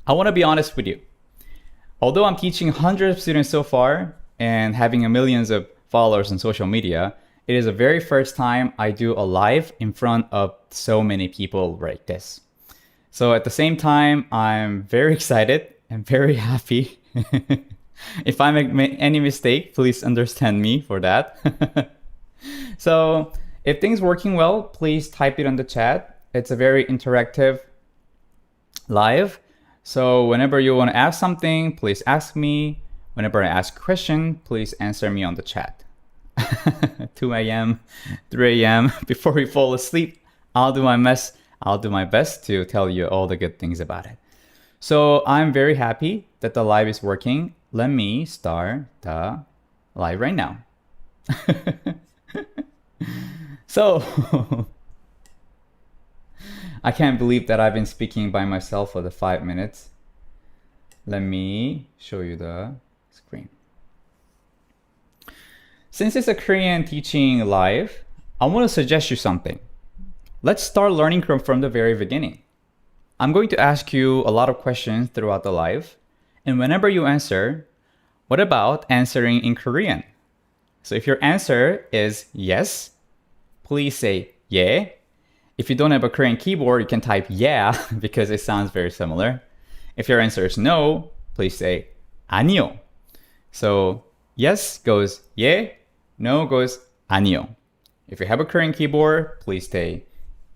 I want to be honest with you. Although I'm teaching hundreds of students so far and having millions of followers on social media, it is the very first time I do a live in front of so many people like this. So at the same time, I'm very excited and very happy. If I make any mistake, please understand me for that. So if things working well, please type it on the chat. It's a very interactive live. So whenever you want to ask something, please ask me. Whenever I ask a question, please answer me on the chat. 2 a.m., 3 a.m. before we fall asleep, I'll do my best to tell you all the good things about it. So I'm very happy that the live is working. Let me start the live right now. So I can't believe that I've been speaking by myself for the 5 minutes. Let me show you the screen. Since it's a Korean teaching live, I want to suggest you something. Let's start learning from the very beginning. I'm going to ask you a lot of questions throughout the live. And whenever you answer, what about answering in Korean? So if your answer is yes, please say yeah. If you don't have a Korean keyboard, you can type yeah because it sounds very similar. If your answer is no, please say 아니요. So yes goes yeah, no goes 아니요. If you have a Korean keyboard, please say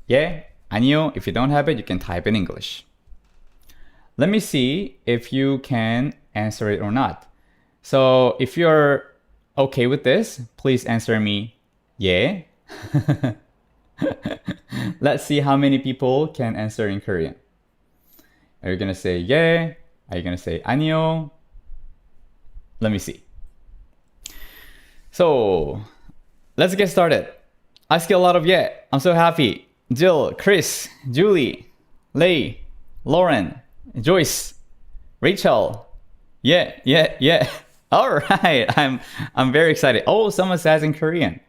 yeah, 아니요. If you don't have it, you can type in English. Let me see if you can answer it or not. So if you're okay with this, please answer me yeah. Let's see how many people can answer in Korean. Are you gonna say yeah? Are you gonna say 아니요? Let me see. So let's get started. I see a lot of yeah. I'm so happy. Jill, Chris, Julie, Lei, Lauren, Joyce, Rachel. Yeah. All right. I'm very excited. Oh, someone says in Korean.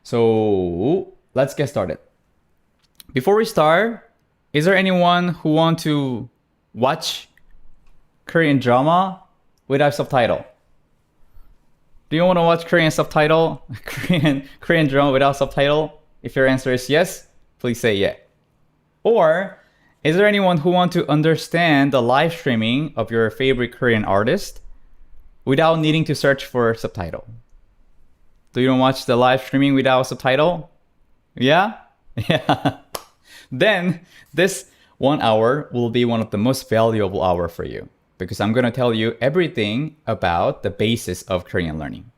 So let's get started. Before we start, is there anyone who want to watch Korean drama without subtitle? Do you want to watch Korean subtitle? Korean drama without subtitle? If your answer is yes, please say yeah. Or is there anyone who want to understand the live streaming of your favorite Korean artist without needing to search for subtitle? Do you want to watch the live streaming without subtitle? Yeah? Yeah. Then this 1 hour will be one of the most valuable hour for you because I'm going to tell you everything about the basis of Korean learning.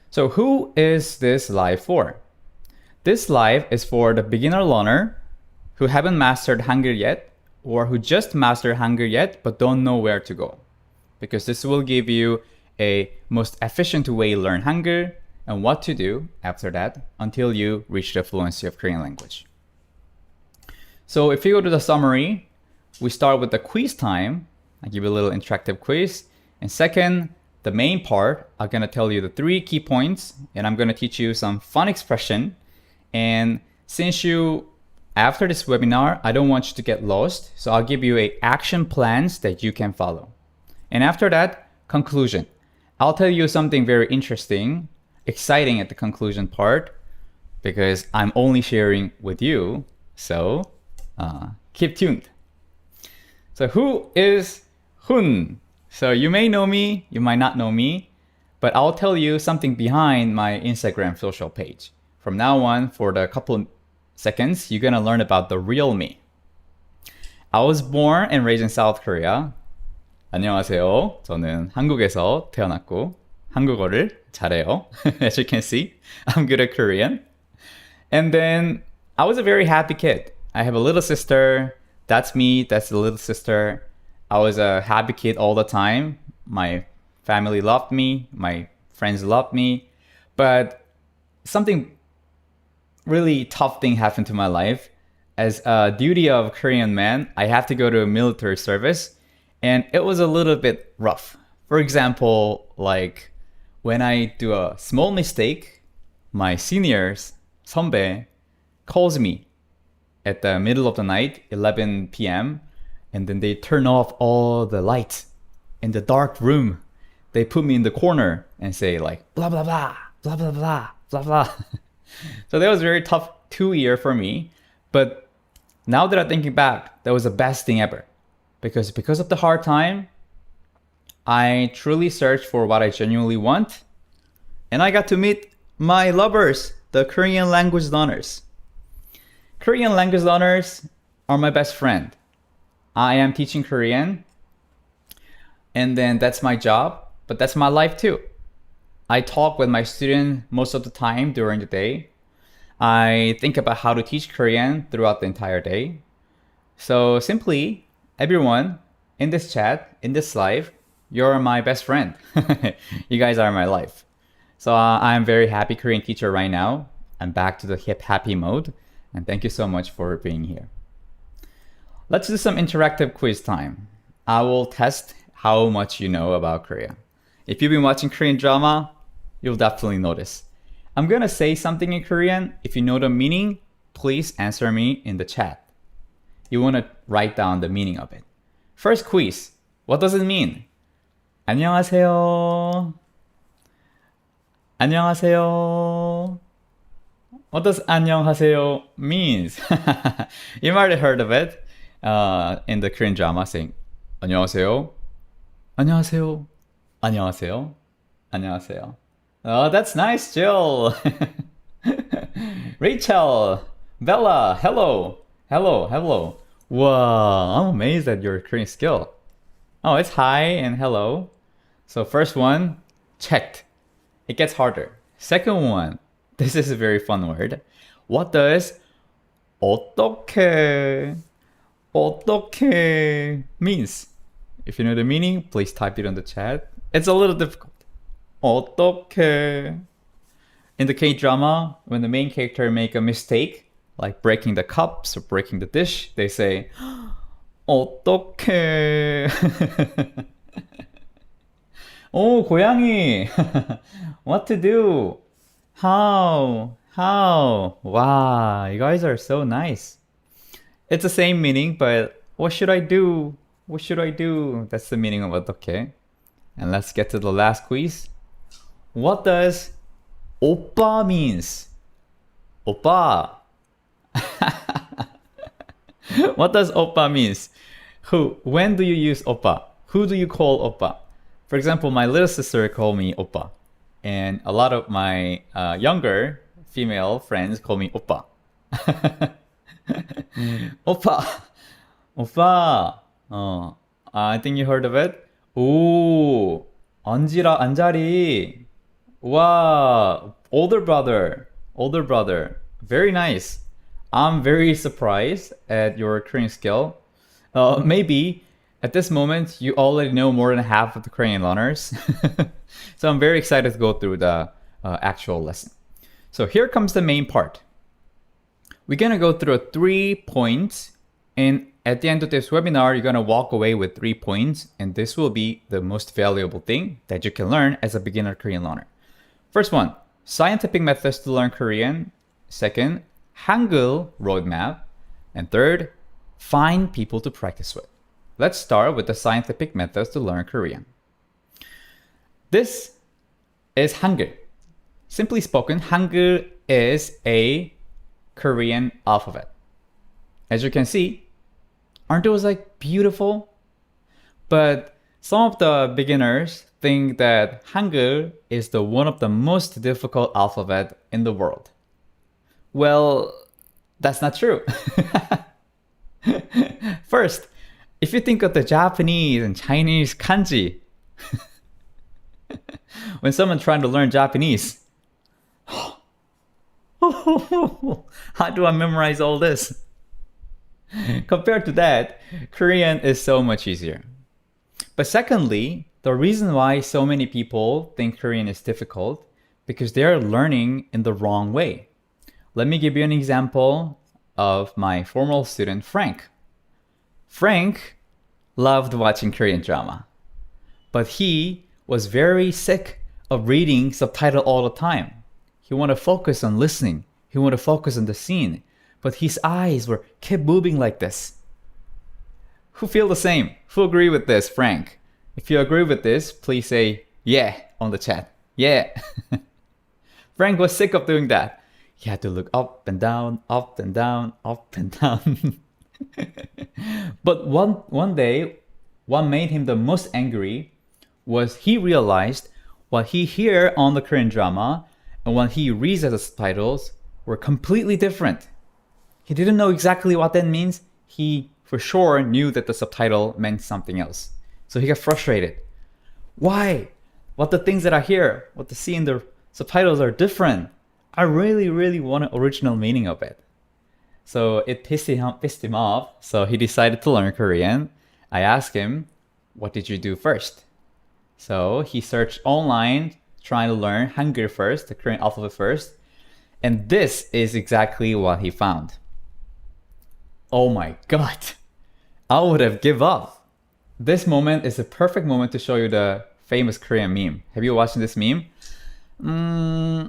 So who is this live for? This live is for the beginner learner who haven't mastered Hangul yet or who just mastered Hangul yet but don't know where to go. Because this will give you a most efficient way to learn Hangul and what to do after that until you reach the fluency of Korean language. So if you go to the summary, we start with the quiz time. I give you a little interactive quiz. And second, the main part, I'm going to tell you the 3 key points and I'm going to teach you some fun expression. And since after this webinar, I don't want you to get lost. So I'll give you action plans that you can follow. And after that, conclusion. I'll tell you something very interesting, exciting at the conclusion part because I'm only sharing with you. So keep tuned. So who is Hoon? So you may know me, you might not know me, but I'll tell you something behind my Instagram social page. From now on, for the couple seconds, you're gonna learn about the real me. I was born and raised in South Korea. 안녕하세요. 저는 한국에서 태어났고 한국어를 잘해요. As you can see, I'm good at Korean. And then I was a very happy kid. I have a little sister. That's me. That's the little sister. I was a happy kid all the time. My family loved me. My friends loved me. But something really tough thing happened to my life. As a duty of Korean man, I have to go to a military service. And it was a little bit rough. For example, like when I do a small mistake, my seniors, 선배, calls me at the middle of the night, 11 p.m. and then they turn off all the lights in the dark room. They put me in the corner and say like blah blah blah blah blah blah blah blah. So that was a very tough 2 year for me. But now that I'm thinking back, that was the best thing ever. Because of the hard time, I truly searched for what I genuinely want. And I got to meet my lovers, the Korean language learners. Korean language learners are my best friend. I am teaching Korean, and then that's my job, but that's my life too. I talk with my student most of the time during the day. I think about how to teach Korean throughout the entire day. So simply, everyone in this chat, in this live, you're my best friend. You guys are my life. So I'm very happy Korean teacher right now. I'm back to the hip happy mode. And thank you so much for being here. Let's do some interactive quiz time. I will test how much you know about Korea. If you've been watching Korean drama, you'll definitely notice. I'm gonna say something in Korean. If you know the meaning, please answer me in the chat. You wanna write down the meaning of it. First quiz. What does it mean? 안녕하세요. 안녕하세요. What does 안녕하세요 means? You might have heard of it in the Korean drama saying 안녕하세요. 안녕하세요. 안녕하세요. 안녕하세요. Oh, that's nice, Jill. Rachel, Bella, hello. Hello, hello. Wow, I'm amazed at your Korean skill. Oh, it's hi and hello. So first one, checked. It gets harder. Second one, this is a very fun word. What does 어떻게 means? If you know the meaning, please type it on the chat. It's a little difficult. 어떻게. In the K-drama, when the main character make a mistake, like breaking the cups or breaking the dish, they say 어떡해. Oh, 고양이. What to do? How? Wow, you guys are so nice. It's the same meaning, but what should I do? What should I do? That's the meaning of 어떡해. And let's get to the last quiz. What does 오빠 means? 오빠. What does oppa means? When do you use oppa? Who do you call oppa? For example, my little sister called me oppa, and a lot of my younger female friends call me oppa. Oppa, oppa. Oh, I think you heard of it. Ooh, 안자리. Wow, older brother. Very nice. I'm very surprised at your Korean skill. Maybe at this moment you already know more than half of the Korean learners. So I'm very excited to go through the actual lesson. So here comes the main part. We're gonna go through 3 points, and at the end of this webinar, you're gonna walk away with 3 points, and this will be the most valuable thing that you can learn as a beginner Korean learner. First one, scientific methods to learn Korean. Second, Hangul roadmap. And third, find people to practice with. Let's start with the scientific methods to learn Korean. This is Hangul. Simply spoken, Hangul is a Korean alphabet. As you can see, aren't those like beautiful? But some of the beginners think that Hangul is one of the most difficult alphabet in the world. Well, that's not true. First, if you think of the Japanese and Chinese kanji, when someone's trying to learn Japanese, how do I memorize all this? Compared to that, Korean is so much easier. But secondly, the reason why so many people think Korean is difficult because they're learning in the wrong way. Let me give you an example of my former student, Frank. Frank loved watching Korean drama, but he was very sick of reading subtitle all the time. He wanted to focus on listening. He wanted to focus on the scene, but his eyes kept moving like this. Who feel the same? Who agree with this, Frank? If you agree with this, please say yeah on the chat. Yeah. Frank was sick of doing that. He had to look up and down, up and down, up and down. But one day, what made him the most angry was he realized what he hear on the Korean drama and what he reads as the subtitles were completely different. He didn't know exactly what that means. He for sure knew that the subtitle meant something else. So he got frustrated. Why? What the things that I hear, what the see in the subtitles are different. I really, really want an original meaning of it. So it pissed him off. So he decided to learn Korean. I asked him, what did you do first? So he searched online, trying to learn Hangul first, the Korean alphabet first. And this is exactly what he found. Oh my God. I would have given up. This moment is the perfect moment to show you the famous Korean meme. Have you watched this meme? Nah,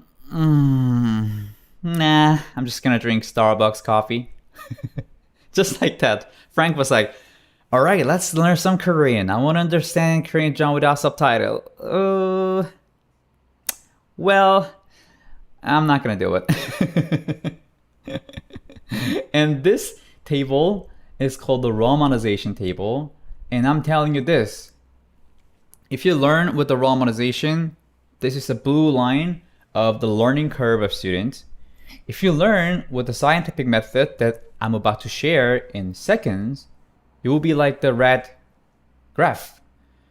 I'm just gonna drink Starbucks coffee. Just like that. Frank was like, all right, let's learn some Korean. I want to understand Korean drama without subtitle. Well, I'm not gonna do it. And this table is called the romanization table. And I'm telling you this. If you learn with the romanization, this is the blue line of the learning curve of students. If you learn with the scientific method that I'm about to share in seconds, it will be like the red graph.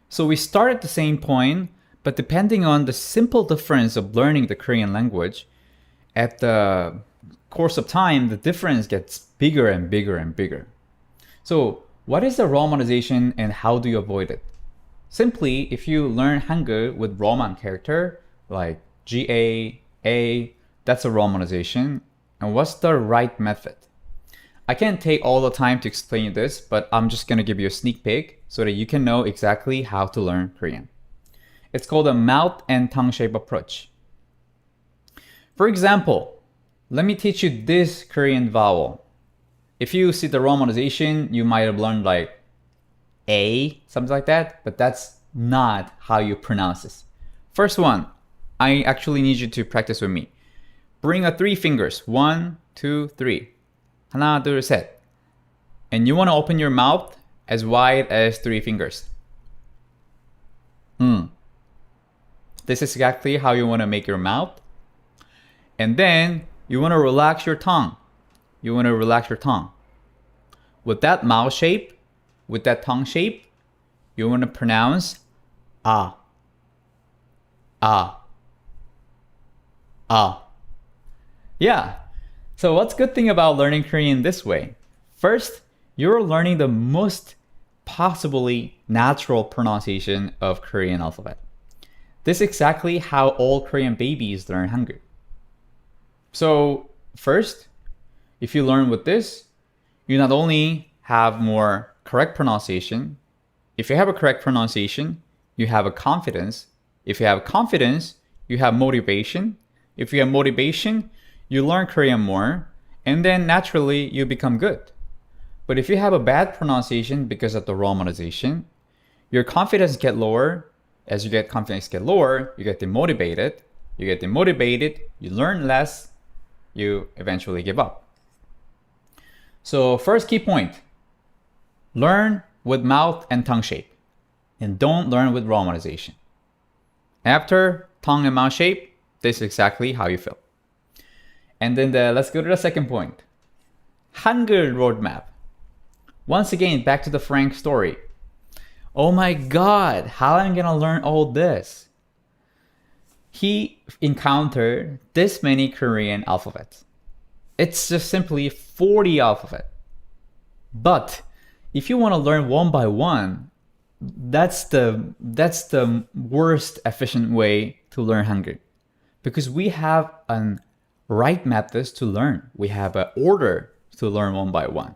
So we start at the same point, but depending on the simple difference of learning the Korean language, at the course of time, the difference gets bigger and bigger and bigger. So what is the romanization and how do you avoid it? Simply, if you learn Hangul with Roman character, like G-A, that's a romanization. And what's the right method? I can't take all the time to explain you this, but I'm just gonna give you a sneak peek so that you can know exactly how to learn Korean. It's called a mouth and tongue shape approach. For example, let me teach you this Korean vowel. If you see the romanization, you might have learned like A, something like that, but that's not how you pronounce this. First one, I actually need you to practice with me. Bring a 3 fingers. 1, 2, 3. 하나, 둘, 셋. And you want to open your mouth as wide as 3 fingers. This is exactly how you want to make your mouth. And then you want to relax your tongue. You want to relax your tongue. With that mouth shape, with that tongue shape, you want to pronounce ah, ah, ah. Yeah. So what's good thing about learning Korean this way? First, you're learning the most possibly natural pronunciation of Korean alphabet. This is exactly how all Korean babies learn Hangul. So first, if you learn with this, you not only have more correct pronunciation. If you have a correct pronunciation, you have a confidence. If you have confidence, you have motivation. If you have motivation, you learn Korean more, and then naturally you become good. But if you have a bad pronunciation because of the romanization, your confidence get lower. As you get confidence get lower, you get demotivated. You get demotivated, you learn less, you eventually give up. So first key point, learn with mouth and tongue shape, and don't learn with romanization. After tongue and mouth shape, this is exactly how you feel. And then let's go to the second point. Hangul roadmap. Once again, back to the Frank story. Oh my God, how am I gonna learn all this? He encountered this many Korean alphabets. It's just simply 40 alphabet. But if you want to learn one by one, that's the worst efficient way to learn Hangul. Because we have an right methods to learn. We have an order to learn one by one.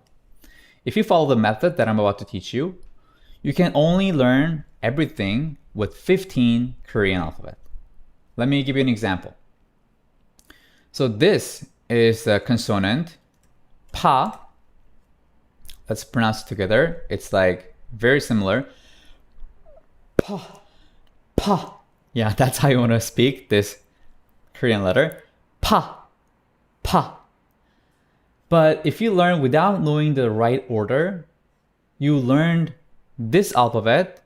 If you follow the method that I'm about to teach you, you can only learn everything with 15 Korean alphabet. Let me give you an example. So this is the consonant pa, Let's pronounce it together. It's like very similar. Pa, pa. Yeah, that's how you want to speak this Korean letter. Pa, pa. But if you learn without knowing the right order, you learned this alphabet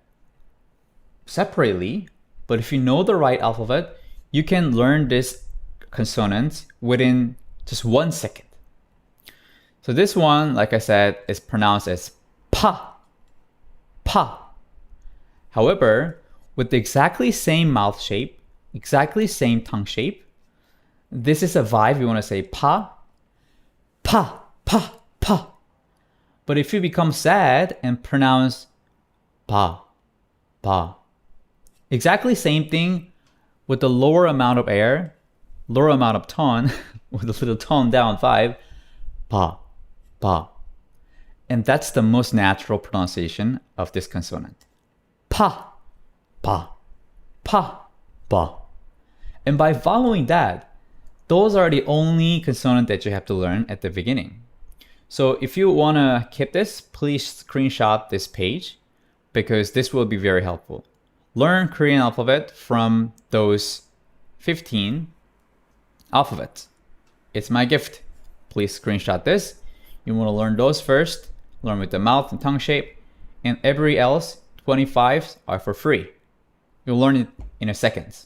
separately. But if you know the right alphabet, you can learn this consonant within just 1 second. So this one, like I said, is pronounced as pa, pa. However, with the exactly same mouth shape, exactly same tongue shape, this is a vibe. You want to say pa, pa, pa, pa. But if you become sad and pronounce pa, pa, exactly same thing with the lower amount of air, lower amount of tone, with a little tone down 5, pa, pa. And that's the most natural pronunciation of this consonant. Pa, pa, pa, pa. And by following that, those are the only consonant that you have to learn at the beginning. So if you want to keep this, please screenshot this page because this will be very helpful. Learn Korean alphabet from those 15 alphabets. It's my gift. Please screenshot this. You want to learn those first, learn with the mouth and tongue shape, and every else, 25s are for free. You'll learn it in a second.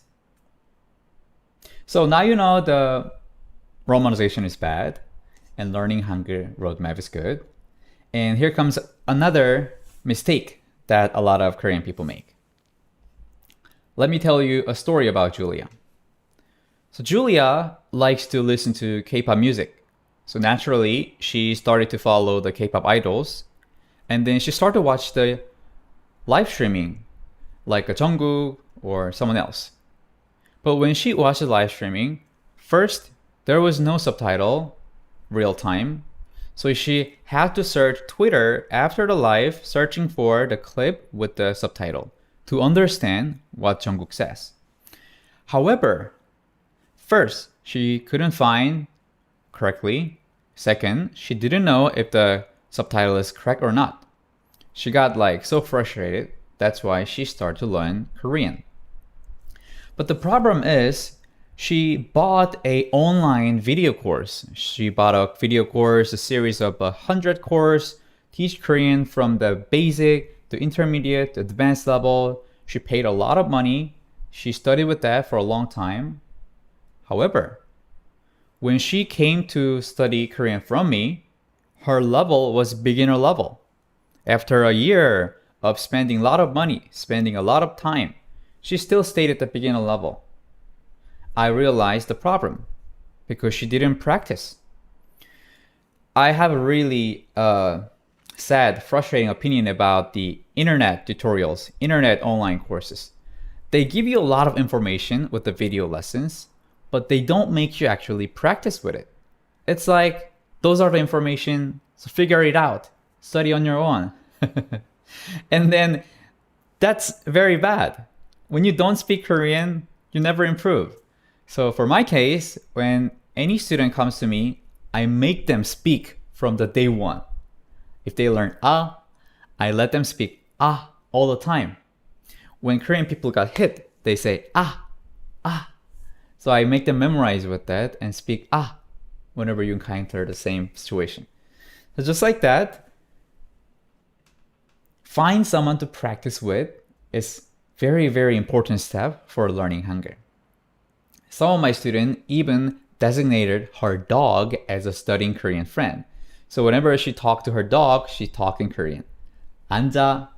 So now you know the romanization is bad and learning Hangul roadmap is good. And here comes another mistake that a lot of Korean people make. Let me tell you a story about Julia. So Julia likes to listen to K-pop music. So naturally, she started to follow the K-pop idols. And then she started to watch the live streaming, like a Jungkook or someone else. But when she watched the live streaming, first, there was no subtitle, real time. So she had to search Twitter after the live, searching for the clip with the subtitle to understand what Jungkook says. However, first, she couldn't find correctly. Second, she didn't know if the subtitle is correct or not. She got like so frustrated. That's why she started to learn Korean. But the problem is she bought a online video course. She bought a video course, a series of 100 courses, teach Korean from the basic to intermediate to advanced level. She paid a lot of money. She studied with that for a long time. However, when she came to study Korean from me, her level was beginner level. After a year of spending a lot of money, spending a lot of time, she still stayed at the beginner level. I realized the problem because she didn't practice. I have a really sad, frustrating opinion about the internet tutorials, internet online courses. They give you a lot of information with the video lessons, but they don't make you actually practice with it. It's like, those are the information, so figure it out, study on your own. And then that's very bad. When you don't speak Korean, you never improve. So for my case, when any student comes to me, I make them speak from the day one. If they learn ah, I let them speak ah all the time. When Korean people got hit, they say ah, ah. So I make them memorize with that and speak ah whenever you encounter the same situation. So just like that, find someone to practice with is very, very important step for learning Hangul. Some of my students even designated her dog as a studying Korean friend. So whenever she talked to her dog, she talked in Korean. 앉아,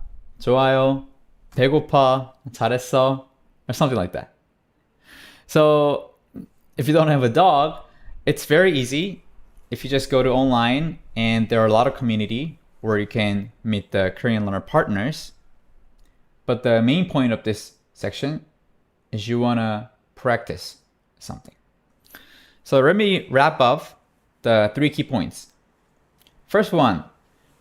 좋아요, 배고파, 잘했어, or something like that. So if you don't have a dog, it's very easy. If you just go to online, and there are a lot of community where you can meet the Korean learner partners. But the main point of this section is you want to practice something. So let me wrap up the 3 key points. First one,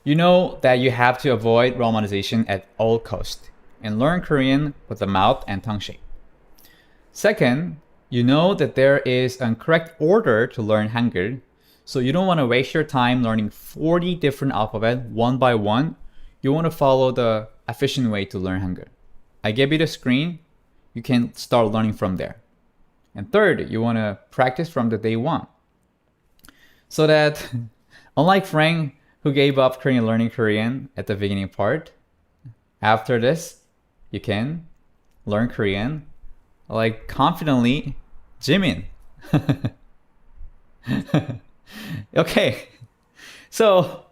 you know that you have to avoid romanization at all costs and learn Korean with the mouth and tongue shape. Second, you know that there is a correct order to learn Hangul, So you don't want to waste your time learning 40 different alphabet one by one. You want to follow the efficient way to learn Hangul. I gave you the screen. You can start learning from there. And third, you want to practice from the day one. So that, unlike Frank, who gave up Korean learning Korean at the beginning part, after this, you can learn Korean like confidently, Jimin. Okay, so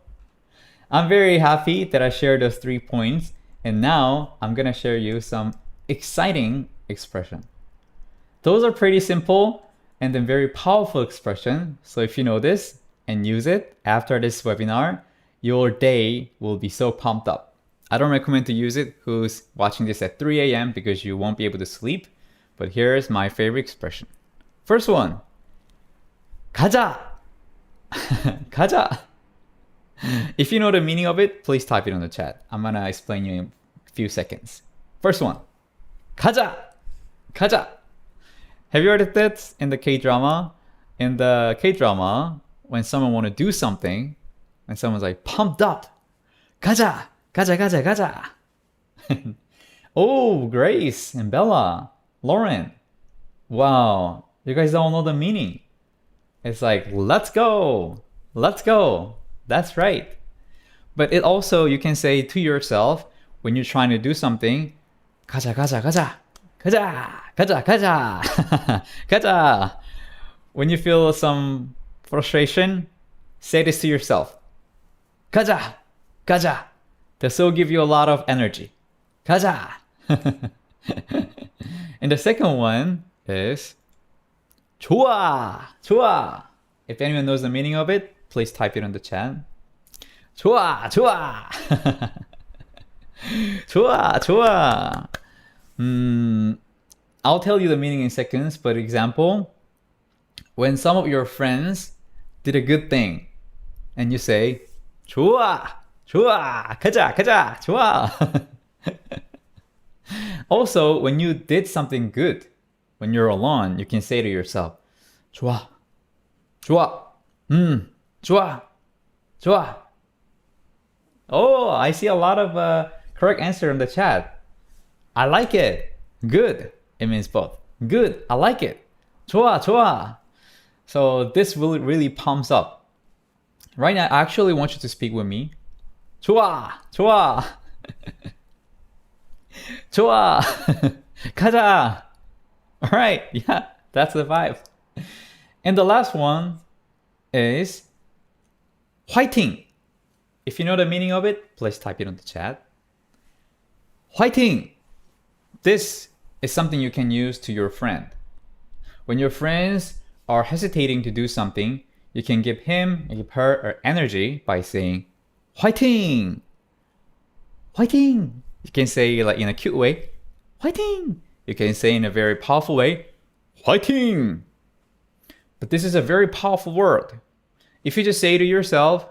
I'm very happy that I shared those 3 points, and now I'm gonna share you some exciting expression. Those are pretty simple and then very powerful expression. So if you know this and use it after this webinar, your day will be so pumped up. I don't recommend to use it who's watching this at 3 a.m. because you won't be able to sleep. But here's my favorite expression. First one, 가자. 가자. If you know the meaning of it, please type it on the chat. I'm gonna explain you in a few seconds. First one, 가자. 가자. Have you heard of that in the K-drama? In the K-drama, when someone want to do something, and someone's like pumped up, 가자, 가자, 가자, 가자. Oh, Grace and Bella, Lauren. Wow, you guys don't know the meaning. It's like, let's go, let's go. That's right. But it also, you can say to yourself, when you're trying to do something, 가자, 가자, 가자. 가자, 가자, 가자, 가자. When you feel some frustration, say this to yourself. 가자, 가자. This will give you a lot of energy. 가자. And the second one is 좋아, 좋아. If anyone knows the meaning of it, please type it on the chat. 좋아, 좋아. 좋아, 좋아. I'll tell you the meaning in seconds, but example, when some of your friends did a good thing and you say, 좋아, 좋아, 가자, 가자, 좋아. Also, when you did something good, when you're alone, you can say to yourself, 좋아, 좋아, 좋아, 좋아. Oh, I see a lot of correct answer in the chat. I like it. Good. It means both. Good. I like it. 좋아, 좋아. So this really pumps up. Right now, I actually want you to speak with me. 좋아, 좋아. 좋아. 가자. All right. Yeah, that's the vibe. And the last one is 화이팅. If you know the meaning of it, please type it on the chat. 화이팅. This is something you can use to your friend. When your friends are hesitating to do something, you can give him and give her energy by saying 화이팅! 화이팅! You can say like in a cute way, 화이팅! You can say in a very powerful way, 화이팅! But this is a very powerful word. If you just say to yourself,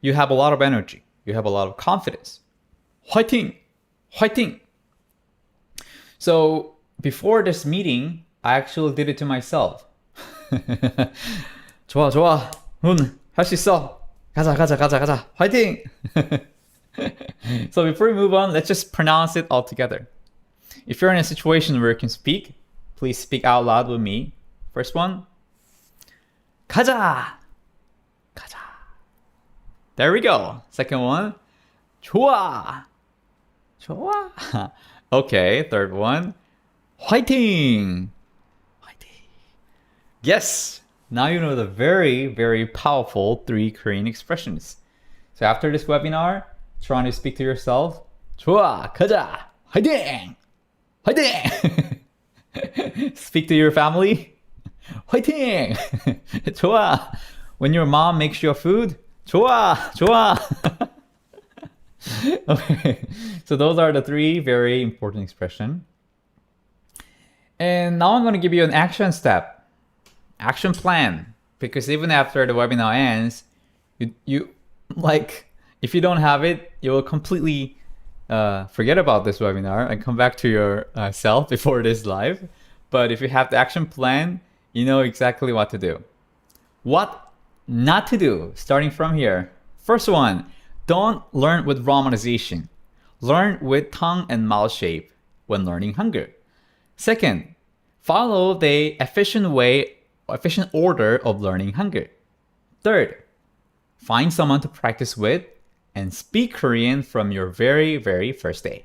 you have a lot of energy, you have a lot of confidence. 화이팅! 화이팅! So before this meeting, I actually did it to myself. 좋아, 좋아. 훈, 할 수 있어. 가자, 가자, 가자, 가자. 화이팅! So before we move on, let's just pronounce it all together. If you're in a situation where you can speak, please speak out loud with me. First one. 가자! 가자. There we go. Second one. 좋아! 좋아! Okay, third one. 화이팅! 화이팅! Yes! Now you know the very powerful 3 Korean expressions. So after this webinar, trying to speak to yourself. 좋아! 가자! 화이팅! 화이팅! Speak to your family. 화이팅! 좋아! When your mom makes you food. 좋아! 좋아! Okay, so those are the 3 very important expressions. And now I'm going to give you an action step, action plan, because even after the webinar ends, you like, if you don't have it, you will completely forget about this webinar and come back to your self before this live. But if you have the action plan, you know exactly what to do. What not to do, starting from here. First one, don't learn with romanization. Learn with tongue and mouth shape when learning Hangul. Second, follow the efficient order of learning Hangul. Third, find someone to practice with and speak Korean from your very, very first day.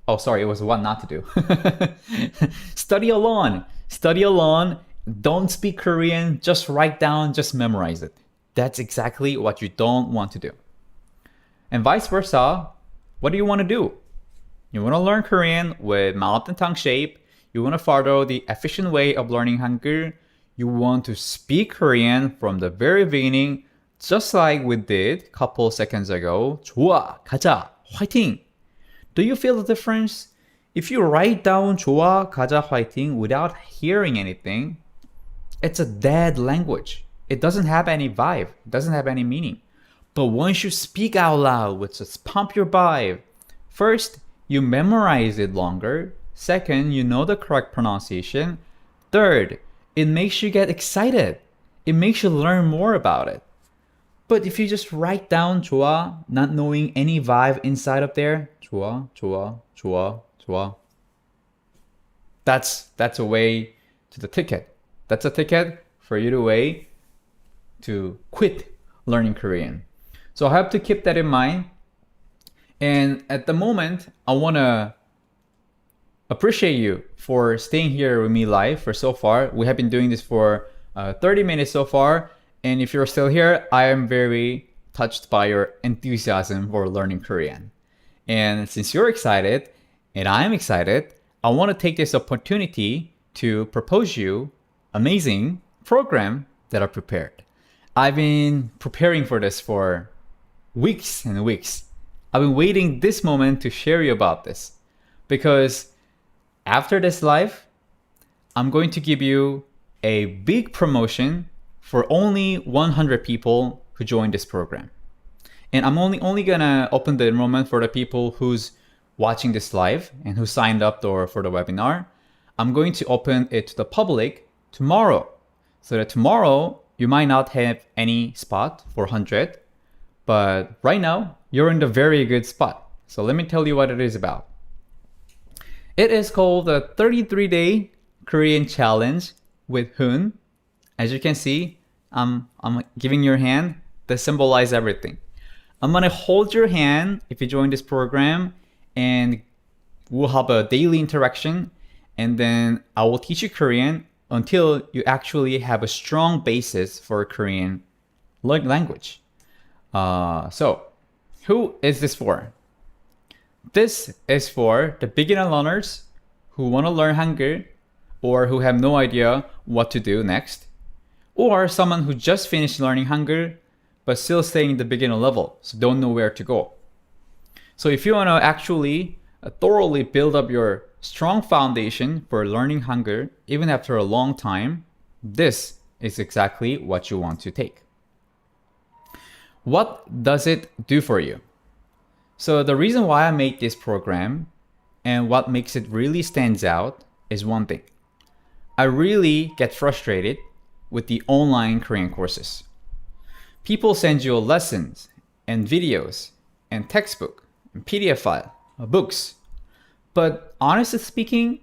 Oh, sorry, it was what not to do. Study alone. Study alone. Don't speak Korean. Just write down, just memorize it. That's exactly what you don't want to do. And vice versa, what do you want to do? You want to learn Korean with mouth and tongue shape. You want to follow the efficient way of learning Hangul. You want to speak Korean from the very beginning, just like we did a couple seconds ago. 좋아, 가자, 화이팅! Do you feel the difference? If you write down 좋아, 가자, 화이팅 without hearing anything, it's a dead language. It doesn't have any vibe. It doesn't have any meaning. But once you speak out loud, which just pump your vibe, first, you memorize it longer. Second, you know the correct pronunciation. Third, it makes you get excited. It makes you learn more about it. But if you just write down 좋아, not knowing any vibe inside of there, 좋아, 좋아, 좋아, 좋아. That's a way to the ticket. That's a ticket for you to quit learning Korean. So I have to keep that in mind. And at the moment, I want to appreciate you for staying here with me live for so far. We have been doing this for 30 minutes so far. And if you're still here, I am very touched by your enthusiasm for learning Korean. And since you're excited and I'm excited, I want to take this opportunity to propose you amazing program that I prepared. I've been preparing for this for weeks and weeks. I've been waiting this moment to share you about this because after this live, I'm going to give you a big promotion for only 100 people who join this program. And I'm only gonna open the enrollment for the people who's watching this live and who signed up for the webinar. I'm going to open it to the public tomorrow. So that tomorrow, you might not have any spot for 100, but right now, you're in the very good spot. So let me tell you what it is about. It is called the 33-day Korean challenge with Hoon. As you can see, I'm giving your hand that symbolize everything. I'm gonna hold your hand if you join this program, and we'll have a daily interaction, and then I will teach you Korean until you actually have a strong basis for Korean language. So, who is this for? This is for the beginner learners who want to learn Hangul or who have no idea what to do next, or someone who just finished learning Hangul but still staying in the beginner level, so don't know where to go. So if you want to actually thoroughly build up your strong foundation for learning Hangul even after a long time, this is exactly what you want to take. What does it do for you? So the reason why I made this program and what makes it really stands out is one thing. I really get frustrated with the online Korean courses. People send you lessons and videos and textbook and PDF file, books. But honestly speaking,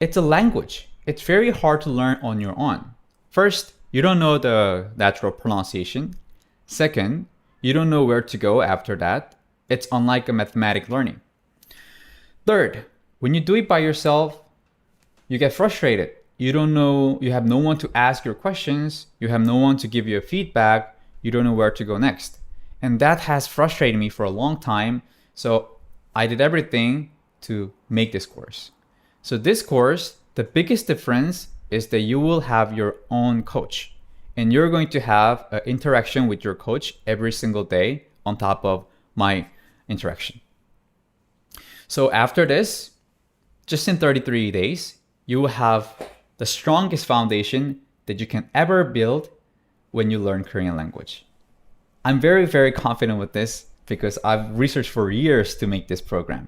it's a language. It's very hard to learn on your own. First, you don't know the natural pronunciation. Second, you don't know where to go after that. It's unlike a mathematic learning. Third, when you do it by yourself, you get frustrated. You don't know, you have no one to ask your questions. You have no one to give you a feedback. You don't know where to go next. And that has frustrated me for a long time. So I did everything to make this course. So this course, the biggest difference is that you will have your own coach. And you're going to have an interaction with your coach every single day on top of my interaction. So after this, just in 33 days, you will have the strongest foundation that you can ever build when you learn Korean language. I'm very, very confident with this because I've researched for years to make this program.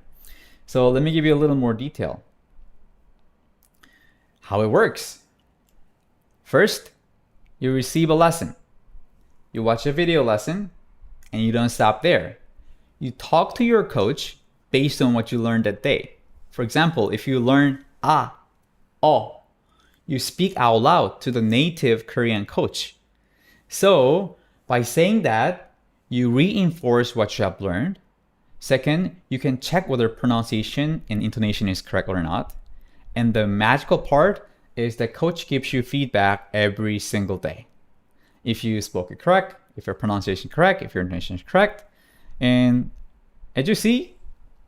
So let me give you a little more detail. How it works. First, you receive a lesson. you watch a video lesson, and you don't stop there. You talk to your coach based on what you learned that day. For example, if you learn oh, you speak out loud to the native Korean coach. So by saying that, you reinforce what you have learned. Second, you can check whether pronunciation and intonation is correct or not. And the magical part is that coach gives you feedback every single day. If you spoke it correct, if your pronunciation correct, if your intonation is correct. And as you see,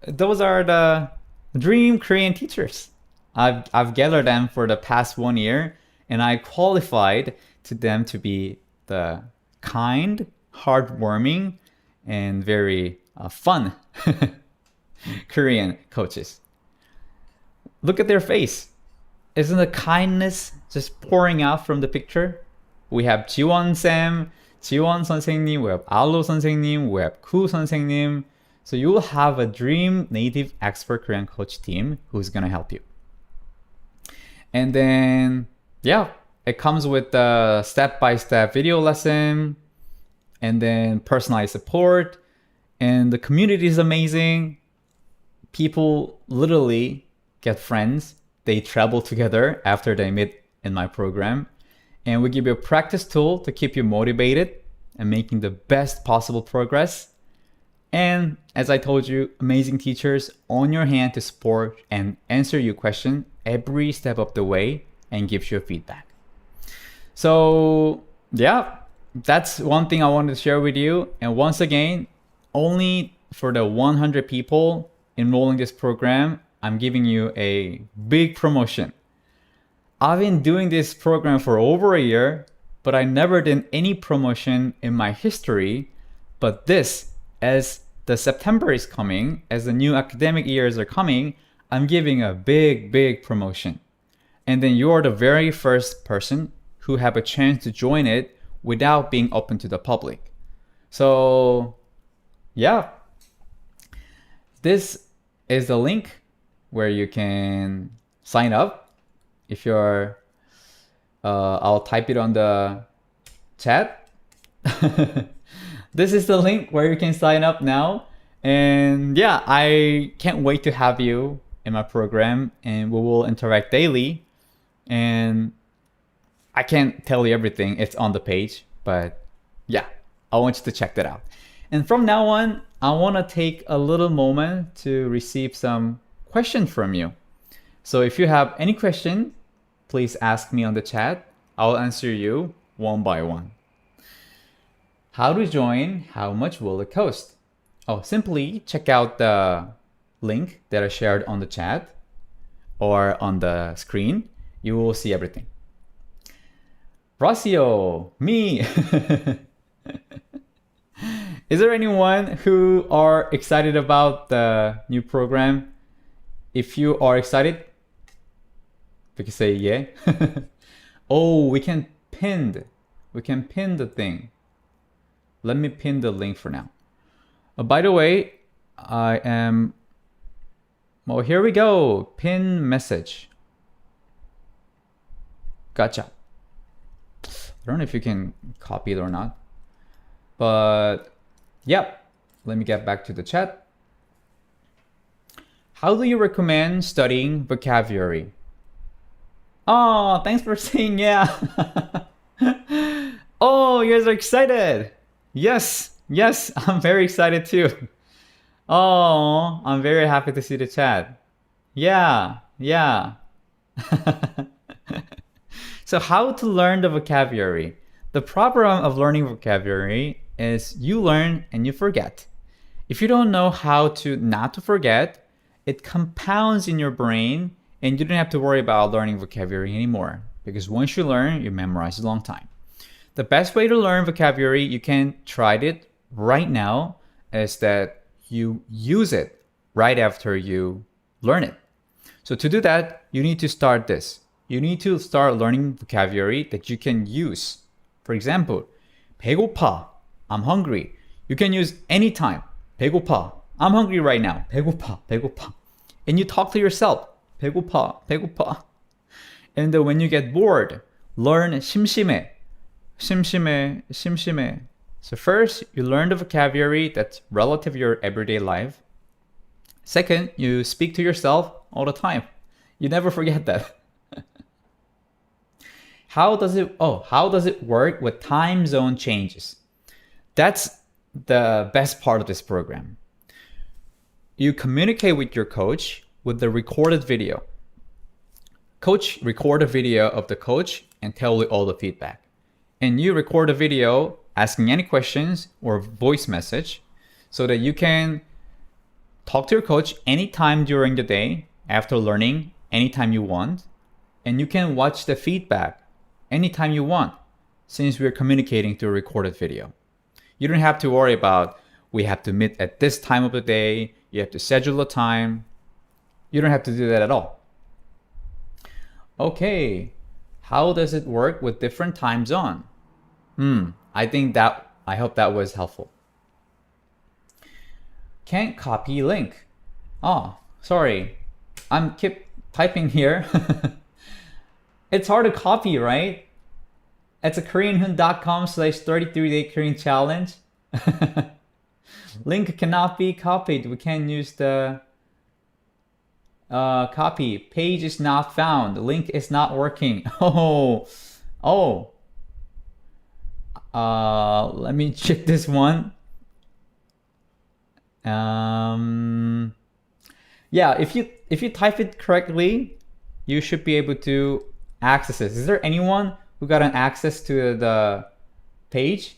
those are the dream Korean teachers. I've gathered them for the past 1 year, and I qualified to them to be the kind, heartwarming, and very fun Korean coaches. Look at their face. Isn't the kindness just pouring out from the picture? We have 지원 쌤, 지원 선생님, we have 알로 선생님, we have 구 선생님. So you will have a dream native expert Korean coach team who's gonna help you. And then, yeah, it comes with the step-by-step video lesson, and then personalized support, and the community is amazing. People literally get friends. They travel together after they meet in my program. And we give you a practice tool to keep you motivated and making the best possible progress. And as I told you, amazing teachers on your hand to support and answer your question every step of the way and gives you feedback. So yeah, that's one thing I wanted to share with you. And once again, only for the 100 people enrolling this program, I'm giving you a big promotion. I've been doing this program for over a year, but I never did any promotion in my history. But this, as the September is coming, as the new academic years are coming, I'm giving a big promotion. And then you are the very first person who have a chance to join it without being open to the public. So yeah, this is the link where you can sign up. If you're, I'll type it on the chat. This is the link where you can sign up now. And yeah, I can't wait to have you in my program, and we will interact daily. And I can't tell you everything, it's on the page, but yeah, I want you to check that out. And from now on, I want to take a little moment to receive some questions from you. So if you have any question, please ask me on the chat. I'll answer you one by one. How to join? How much will it cost? Oh, simply check out the link that I shared on the chat or on the screen. You will see everything. Rocio, me. Is there anyone who are excited about the new program? If you are excited, we can say yeah. Oh, we can pin the thing. Let me pin the link for now. By the way, well, here we go. Pin message. Gotcha. I don't know if you can copy it or not. But yep, let me get back to the chat. How do you recommend studying vocabulary? Oh, thanks for saying yeah. Oh, you guys are excited. Yes, I'm very excited too. Oh, I'm very happy to see the chat. Yeah. So how to learn the vocabulary? The problem of learning vocabulary is you learn and you forget. If you don't know how to not to forget, it compounds in your brain and you don't have to worry about learning vocabulary anymore, because once you learn, you memorize a long time. The best way to learn vocabulary, you can try it right now, is that you use it right after you learn it. So to do that, you need to start this. You need to start learning vocabulary that you can use. For example, 배고파, I'm hungry. You can use anytime. 배고파, I'm hungry right now. 배고파. And you talk to yourself. 배고파. And then when you get bored, learn 심심해. So first, you learn the vocabulary that's relative to your everyday life. Second, you speak to yourself all the time. You never forget that. How does it work with time zone changes? That's the best part of this program. You communicate with your coach with the recorded video. Coach record a video of the coach and tell you all the feedback. And you record a video asking any questions or voice message so that you can talk to your coach anytime during the day after learning, anytime you want. And you can watch the feedback anytime you want since we're communicating through a recorded video. You don't have to worry about we have to meet at this time of the day, you have to schedule a time. You don't have to do that at all. Okay, how does it work with different time zone? I hope that was helpful. Can't copy link. Oh, sorry. I'm keep typing here. It's hard to copy, right? It's a Koreanhoon.com/33-day Korean challenge. Link cannot be copied. We can't use the copy. Page is not found. Link is not working. Let me check this one. Yeah, if you type it correctly, you should be able to access it. Is there anyone who got an access to the page?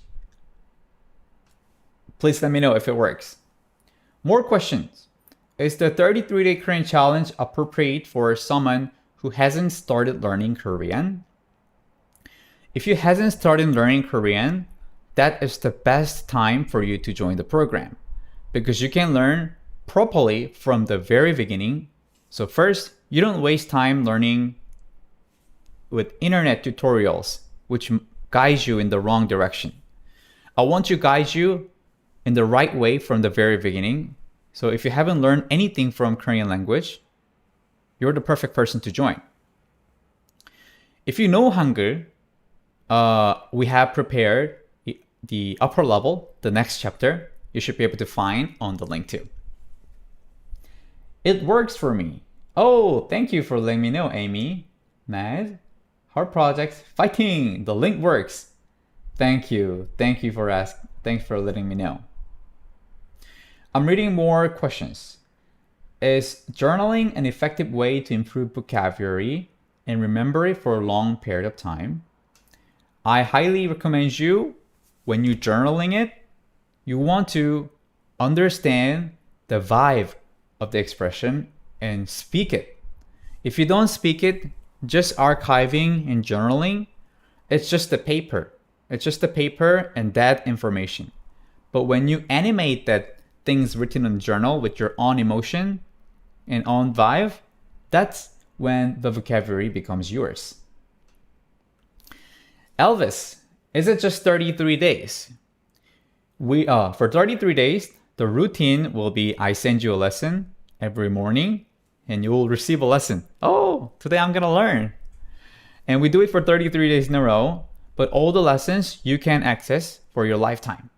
Please let me know if it works. More questions. Is the 33-day Korean challenge appropriate for someone who hasn't started learning Korean? If you hasn't started learning Korean, that is the best time for you to join the program because you can learn properly from the very beginning. So first, you don't waste time learning with internet tutorials, which guide you in the wrong direction. I want to guide you in the right way from the very beginning. So if you haven't learned anything from Korean language, you're the perfect person to join. If you know Hangul, we have prepared the upper level, the next chapter. You should be able to find on the link too. It works for me. Oh, thank you for letting me know, Amy. Mad, hard projects, fighting. The link works. Thank you. Thanks for letting me know. I'm reading more questions. Is journaling an effective way to improve vocabulary and remember it for a long period of time? I highly recommend you, when you're journaling it, you want to understand the vibe of the expression and speak it. If you don't speak it, just archiving and journaling, it's just the paper. It's just the paper and that information. But when you animate that things written in the journal with your own emotion and own vibe, that's when the vocabulary becomes yours. Elvis, is it just 33 days? For 33 days, the routine will be I send you a lesson every morning and you will receive a lesson. Oh, today I'm gonna learn. And we do it for 33 days in a row, but all the lessons you can access for your lifetime.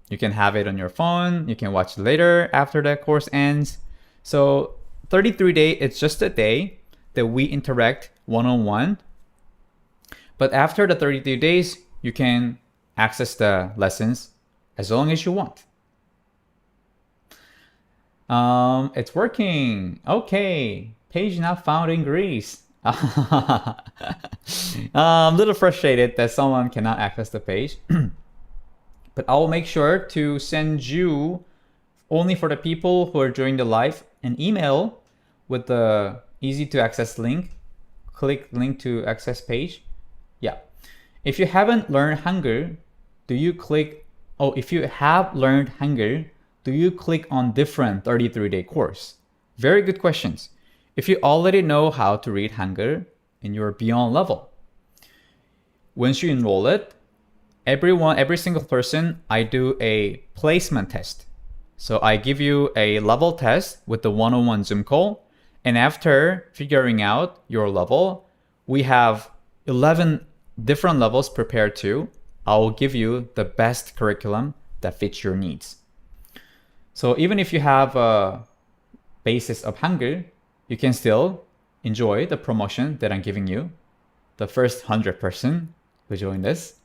You can have it on your phone, you can watch later after the course ends. So 33 days, it's just a day that we interact one-on-one. But after the 33 days, you can access the lessons as long as you want. It's working. Okay. Page not found in Greece. I'm a little frustrated that someone cannot access the page. But I will make sure to send you, only for the people who are joining the live, an email with the easy to access link. Click link to access page. Yeah. If you haven't learned Hangul, if you have learned Hangul, do you click on different 33-day course? Very good questions. If you already know how to read Hangul and you're beyond level, once you enroll it, every single person, I do a placement test. So I give you a level test with the one-on-one Zoom call. And after figuring out your level, we have 11 different levels prepared too. I will give you the best curriculum that fits your needs. So even if you have a basis of Hangul, you can still enjoy the promotion that I'm giving you. The first 100% who join this.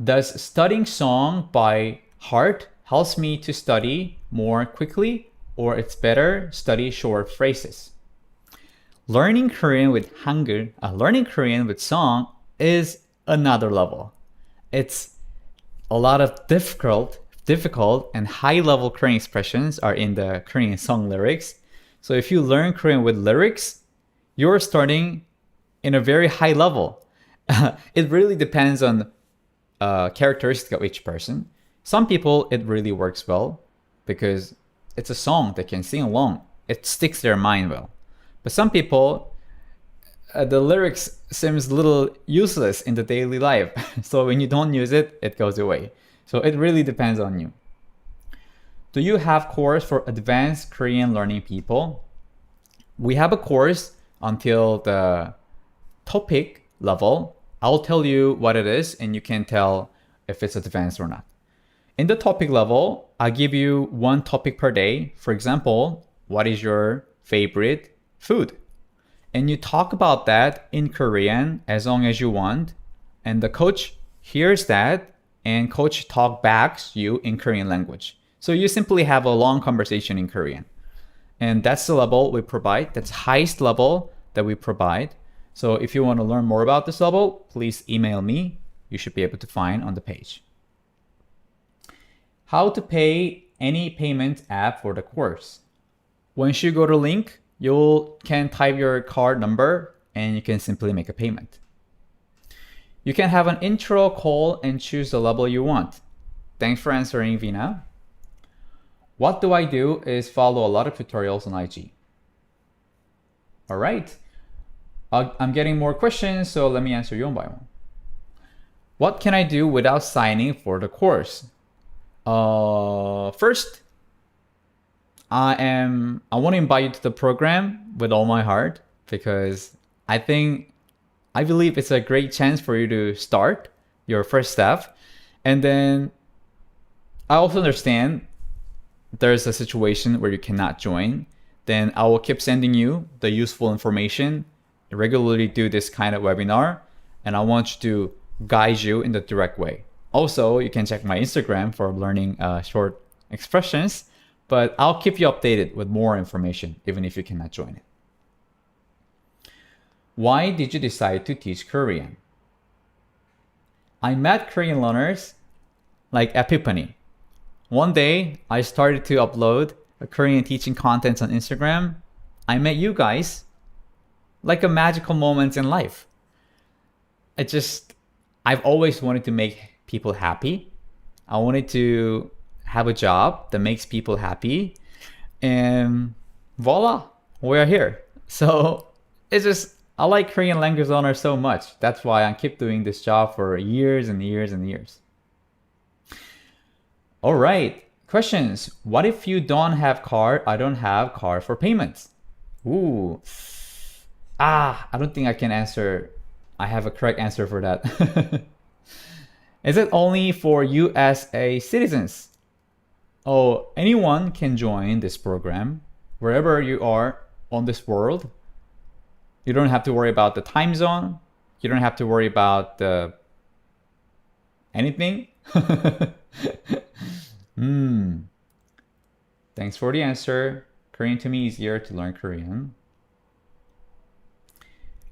Does studying song by heart helps me to study more quickly, or it's better study short phrases? Learning Korean with Hangul, learning Korean with song is another level. It's a lot of difficult and high-level Korean expressions are in the Korean song lyrics. So if you learn Korean with lyrics, you're starting in a very high level. It really depends on characteristic of each person. Some people, it really works well because it's a song they can sing along. It sticks their mind well. But some people, the lyrics seems a little useless in the daily life. So when you don't use it, it goes away. So it really depends on you. Do you have course for advanced Korean learning people? We have a course until the topic level. I'll tell you what it is and you can tell if it's advanced or not. In the topic level, I give you one topic per day. For example, what is your favorite food? And you talk about that in Korean as long as you want. And the coach hears that and coach talk back you in Korean language. So you simply have a long conversation in Korean. And that's the level we provide. That's highest level that we provide. So if you want to learn more about this level, please email me. You should be able to find on the page. How to pay any payment app for the course. Once you go to link, you can type your card number and you can simply make a payment. You can have an intro call and choose the level you want. Thanks for answering, Vina. What do I do is follow a lot of tutorials on IG. All right. I'm getting more questions, so let me answer you one by one. What can I do without signing for the course? First, I want to invite you to the program with all my heart because I believe it's a great chance for you to start your first step. And then I also understand there's a situation where you cannot join. Then I will keep sending you the useful information. I regularly do this kind of webinar, and I want you to guide you in the direct way. Also, you can check my Instagram for learning short expressions, but I'll keep you updated with more information, even if you cannot join it. Why did you decide to teach Korean? I met Korean learners like Epiphany. One day, I started to upload Korean teaching contents on Instagram. I met you guys, like a magical moment in life. I've always wanted to make people happy. I wanted to have a job that makes people happy. And voila, we are here. So I like Korean language learners so much. That's why I keep doing this job for years and years and years. All right, questions. What if you don't have card? I don't have card for payments. Ooh. I don't think I can answer. I have a correct answer for that. Is it only for USA citizens? Oh, anyone can join this program wherever you are on this world. You don't have to worry about the time zone. You don't have to worry about anything. Thanks for the answer. Korean to me easier to learn Korean.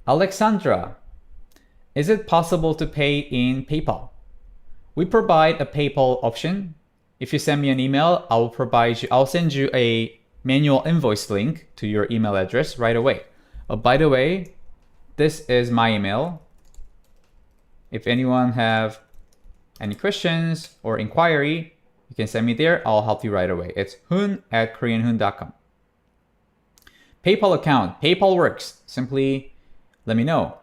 Alexandra, is it possible to pay in PayPal? We provide a PayPal option. If you send me an email, I'll send you a manual invoice link to your email address right away. By the way, this is my email. If anyone have any questions or inquiry, you can send me there. I'll help you right away. It's hoon@koreanhoon.com. PayPal account. PayPal works. Simply let me know.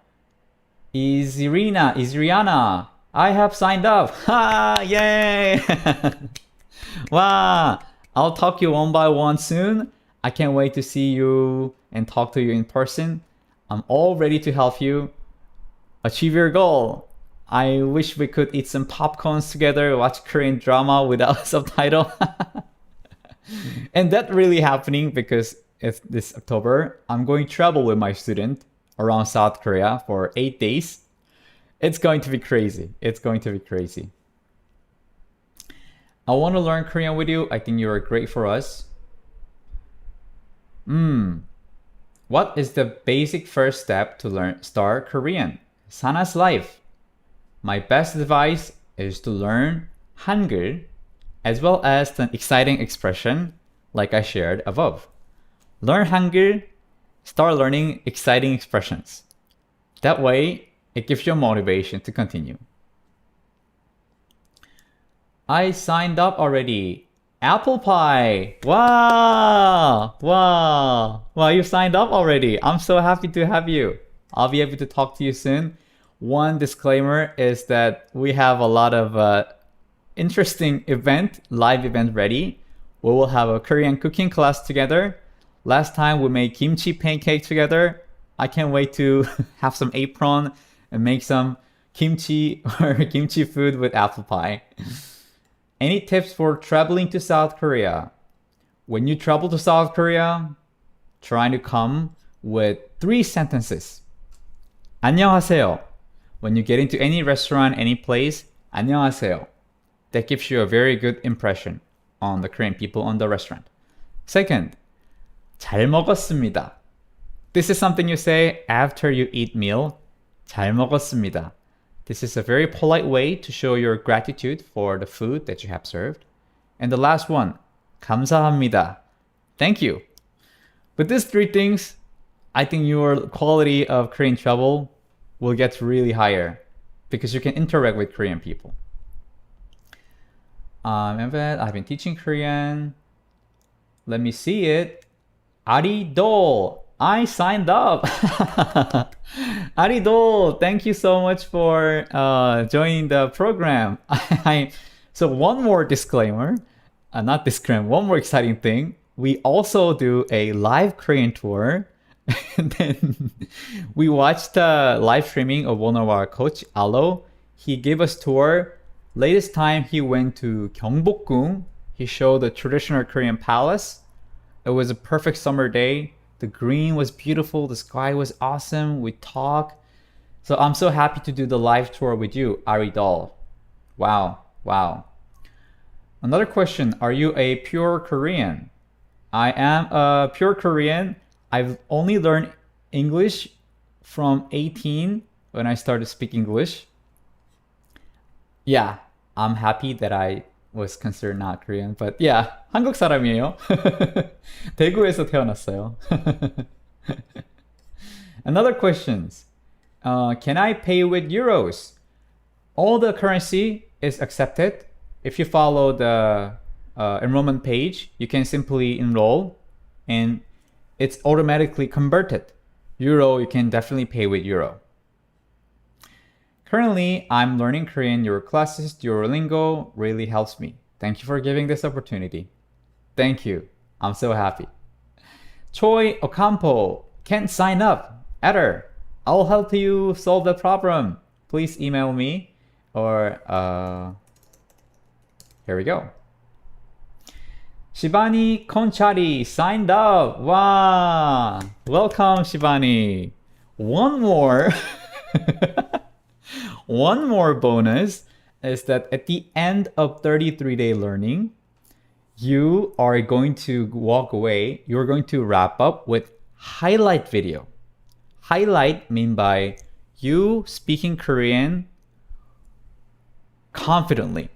Izriana, I have signed up. Ha! Yay! Wow! I'll talk you one by one soon. I can't wait to see you and talk to you in person. I'm all ready to help you achieve your goal. I wish we could eat some popcorns together, watch Korean drama without subtitle. And that really happening because it's this October. I'm going to travel with my student around South Korea for 8 days. It's going to be crazy. It's going to be crazy. I want to learn Korean with you. I think you are great for us. What is the basic first step to start Korean? Sana's life. My best advice is to learn Hangul as well as the exciting expression like I shared above. Learn Hangul, start learning exciting expressions. That way, it gives you a motivation to continue. I signed up already. Apple pie. Wow. Wow. Wow, you signed up already. I'm so happy to have you. I'll be able to talk to you soon. One disclaimer is that we have a lot of interesting live event ready. We will have a Korean cooking class together. Last time we made kimchi pancake together. I can't wait to have some apron and make some kimchi or kimchi food with apple pie. Any tips for traveling to South Korea? When you travel to South Korea, try to come with 3 sentences. 안녕하세요. When you get into any restaurant, any place, 안녕하세요. That gives you a very good impression on the Korean people on the restaurant. Second, 잘 먹었습니다. This is something you say after you eat meal. 잘 먹었습니다. This is a very polite way to show your gratitude for the food that you have served. And the last one, 감사합니다. Thank you. With these 3 things, I think your quality of Korean travel will get really higher because you can interact with Korean people. I've been teaching Korean. Let me see it. Aridol. I signed up. Aridol, thank you so much for joining the program. So one more disclaimer, one more exciting thing. We also do a live Korean tour. And then we watched a live streaming of one of our coach, Alo. He gave us tour. Latest time he went to Gyeongbokgung. He showed the traditional Korean palace. It was a perfect summer day. The green was beautiful. The sky was awesome. We talked. So I'm so happy to do the live tour with you, Aridol. Wow. Wow. Another question. Are you a pure Korean? I am a pure Korean. I've only learned English from 18 when I started speaking English. Yeah, I'm happy that I was considered not Korean, but yeah, 한국 사람이에요. 대구에서 태어났어요. Another questions. Can I pay with euros? All the currency is accepted. If you follow the enrollment page, you can simply enroll and it's automatically converted. Euro, you can definitely pay with euro. Currently, I'm learning Korean. Your classes, Duolingo really helps me. Thank you for giving this opportunity. Thank you. I'm so happy. Choi Ocampo, can't sign up. Error. I'll help you solve the problem. Please email me or here we go. Shibani Konchari signed up. Wow. Welcome, Shibani. One more. One more bonus is that at the end of 33-day learning, you are going to walk away. You're going to wrap up with highlight video. Highlight mean by you speaking Korean confidently.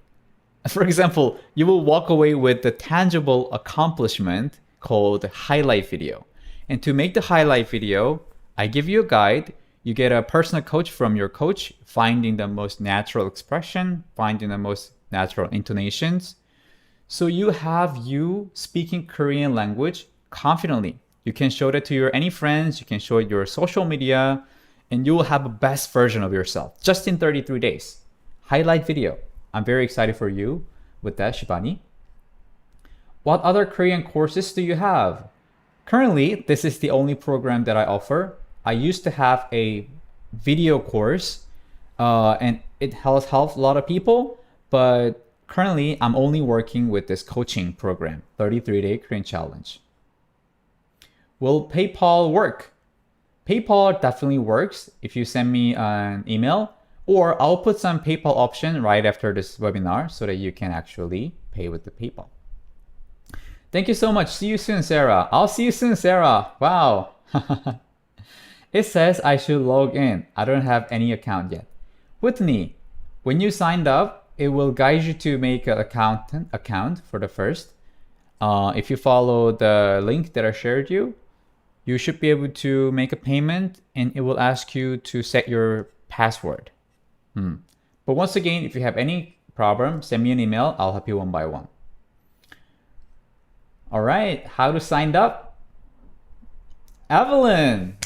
For example, you will walk away with the tangible accomplishment called highlight video. And to make the highlight video, I give you a guide. You get a personal coach from your coach, finding the most natural expression, finding the most natural intonations. So you have you speaking Korean language confidently. You can show that to your any friends, you can show it your social media, and you will have a best version of yourself just in 33 days. Highlight video. I'm very excited for you with that, Shibani. What other Korean courses do you have? Currently, this is the only program that I offer. I used to have a video course, and it has helped a lot of people, but currently I'm only working with this coaching program, 33-day Korean challenge. Will PayPal work? PayPal definitely works if you send me an email, or I'll put some PayPal option right after this webinar so that you can actually pay with the PayPal. Thank you so much. See you soon, Sarah. I'll see you soon, Sarah. Wow. It says I should log in. I don't have any account yet. Whitney, when you signed up, it will guide you to make an account for the first. If you follow the link that I shared you should be able to make a payment and it will ask you to set your password. But once again, if you have any problem, send me an email. I'll help you one by one. All right, how to sign up? Evelyn.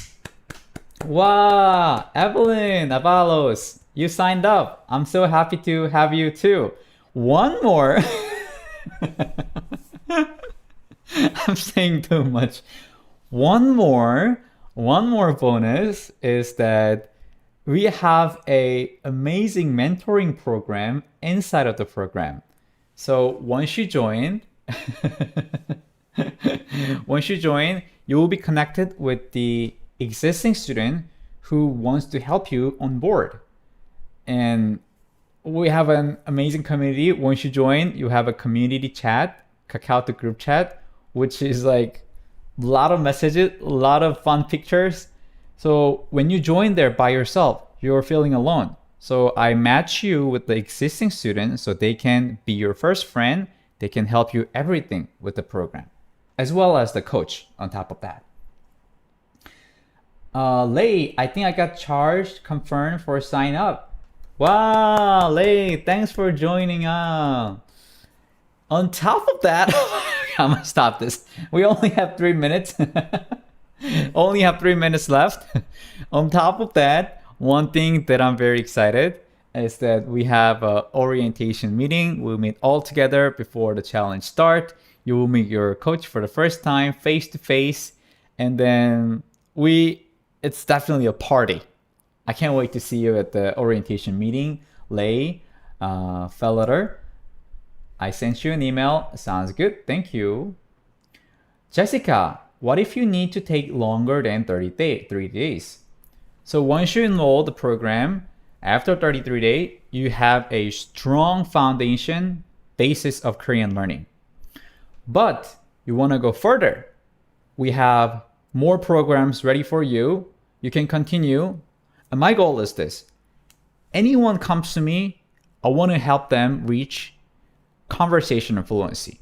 Wow, Evelyn Avalos, you signed up. I'm so happy to have you too. One more. I'm saying too much. One more bonus is that we have a amazing mentoring program inside of the program. So once you join, you will be connected with the existing student who wants to help you on board. And we have an amazing community. Once you join, you have a community chat, Kakao group chat, which is like a lot of messages, a lot of fun pictures. So when you join there by yourself, you're feeling alone. So I match you with the existing student so they can be your first friend. They can help you everything with the program, as well as the coach on top of that. Lei, I think I got charged, confirmed for sign up. Wow, Lei, thanks for joining up. On top of that, I'm gonna stop this. We only have 3 minutes. Only have 3 minutes left. On top of that, one thing that I'm very excited is that we have an orientation meeting. We'll meet all together before the challenge start. You will meet your coach for the first time, face to face, and then it's definitely a party. I can't wait to see you at the orientation meeting. Lei, Felleter, I sent you an email. Sounds good. Thank you. Jessica, what if you need to take longer than 33 days? So once you enroll the program, after 33 days, you have a strong foundation basis of Korean learning. But you want to go further. We have more programs ready for you. You can continue. And my goal is this. Anyone comes to me, I want to help them reach conversational fluency.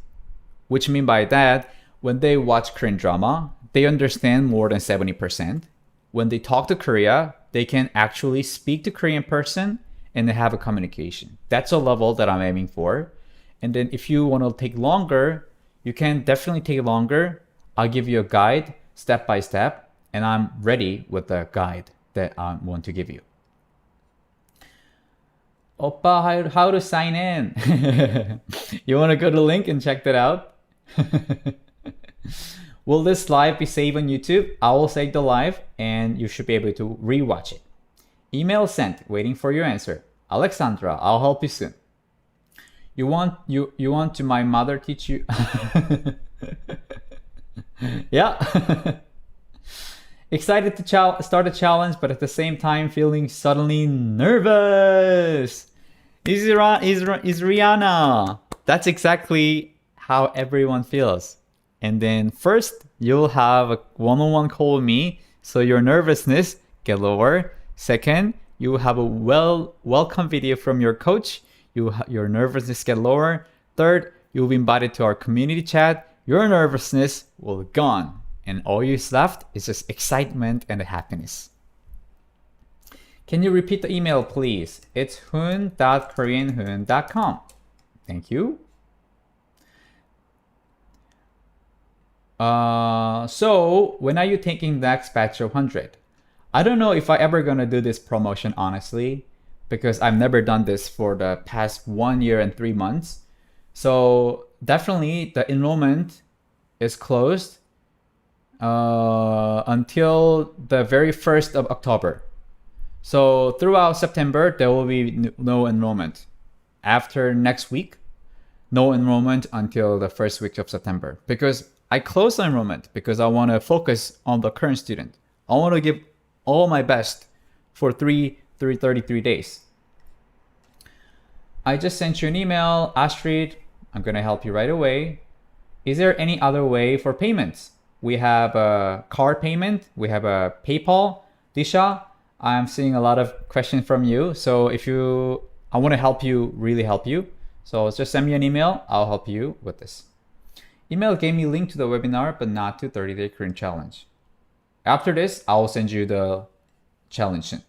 Which mean by that, when they watch Korean drama, they understand more than 70%. When they talk to Korea, they can actually speak to Korean person and they have a communication. That's a level that I'm aiming for. And then if you want to take longer, you can definitely take longer. I'll give you a guide step by step, and I'm ready with the guide that I want to give you. Oppa, how to sign in? You want to go to the link and check that out? Will this live be saved on YouTube? I will save the live and you should be able to rewatch it. Email sent, waiting for your answer. Alexandra, I'll help you soon. You want to my mother teach you? Yeah. Excited to start a challenge, but at the same time feeling suddenly nervous. Is Rihanna. That's exactly how everyone feels. And then first, you'll have a one-on-one call with me, so your nervousness get lower. Second, you will have a welcome video from your coach. Your nervousness get lower. Third, you'll be invited to our community chat. Your nervousness will be gone. And all you left is just excitement and happiness. Can you repeat the email, please? It's hoon.koreanhoon.com. Thank you. So when are you taking the next batch of 100? I don't know if I ever gonna do this promotion, honestly, because I've never done this for the past 1 year and 3 months. So definitely the enrollment is closed until the very 1st of October. So throughout September, there will be no enrollment. After next week, no enrollment until the first week of September, because I close the enrollment because I want to focus on the current student. I want to give all my best for 333 days. I just sent you an email, Astrid. I'm going to help you right away. Is there any other way for payments? We have a card payment. We have a PayPal. Disha, I'm seeing a lot of questions from you. So I want to help you, really help you. So just send me an email. I'll help you with this. Email gave me a link to the webinar, but not to 30-day Korean challenge. After this, I will send you the challenge soon.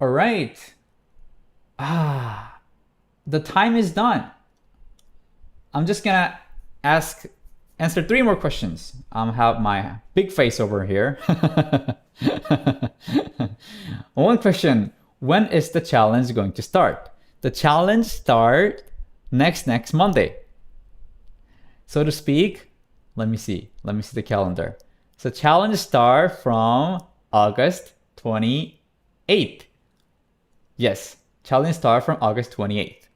All right. The time is done. I'm just gonna answer 3 more questions. I have my big face over here. One question: when is the challenge going to start? The challenge start next Monday. So to speak, let me see the calendar. So challenge start from August 28th. Yes, challenge start from August 28th.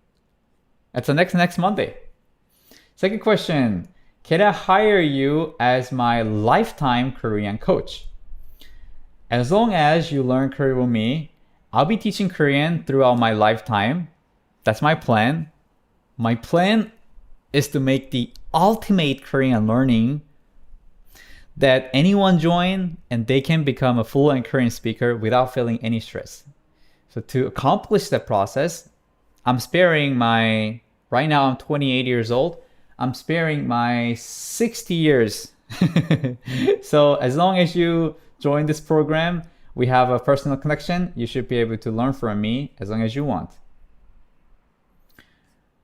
That's the next Monday. Second question, can I hire you as my lifetime Korean coach? As long as you learn Korean with me, I'll be teaching Korean throughout my lifetime. That's my plan. My plan is to make the ultimate Korean learning that anyone join and they can become a fluent Korean speaker without feeling any stress. So to accomplish that process, I'm sparing right now I'm 28 years old. I'm sparing my 60 years. So as long as you join this program, we have a personal connection. You should be able to learn from me as long as you want.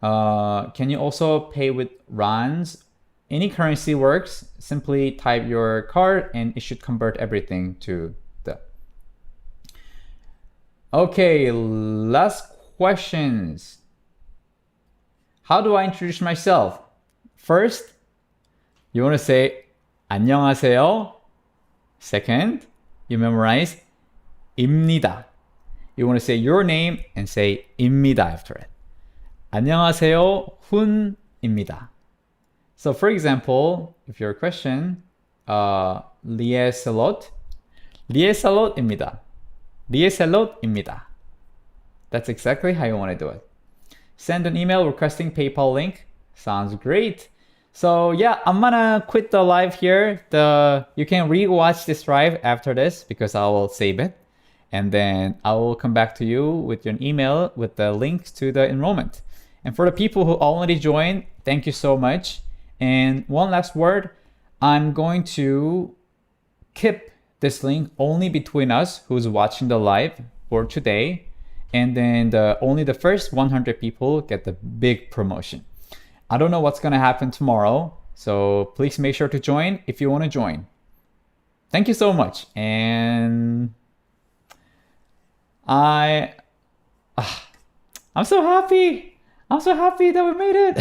Can you also pay with rands? Any currency works. Simply type your card and it should convert everything to the. Okay, last questions. How do I introduce myself? First, you want to say 안녕하세요. Second, you memorize 입니다. You want to say your name and say 입니다 after it. 안녕하세요, 훈입니다. So for example, if your question, 리에살롯입니다. 리에살롯입니다. That's exactly how you want to do it. Send an email requesting PayPal link. Sounds great. So yeah, I'm gonna quit the live here. You can re-watch this live after this because I will save it. And then I will come back to you with an email with the links to the enrollment. And for the people who already joined, thank you so much. And one last word, I'm going to keep this link only between us who's watching the live for today. And then only the first 100 people get the big promotion. I don't know what's going to happen tomorrow. So please make sure to join if you want to join. Thank you so much. And I'm so happy. I'm so happy that we made it.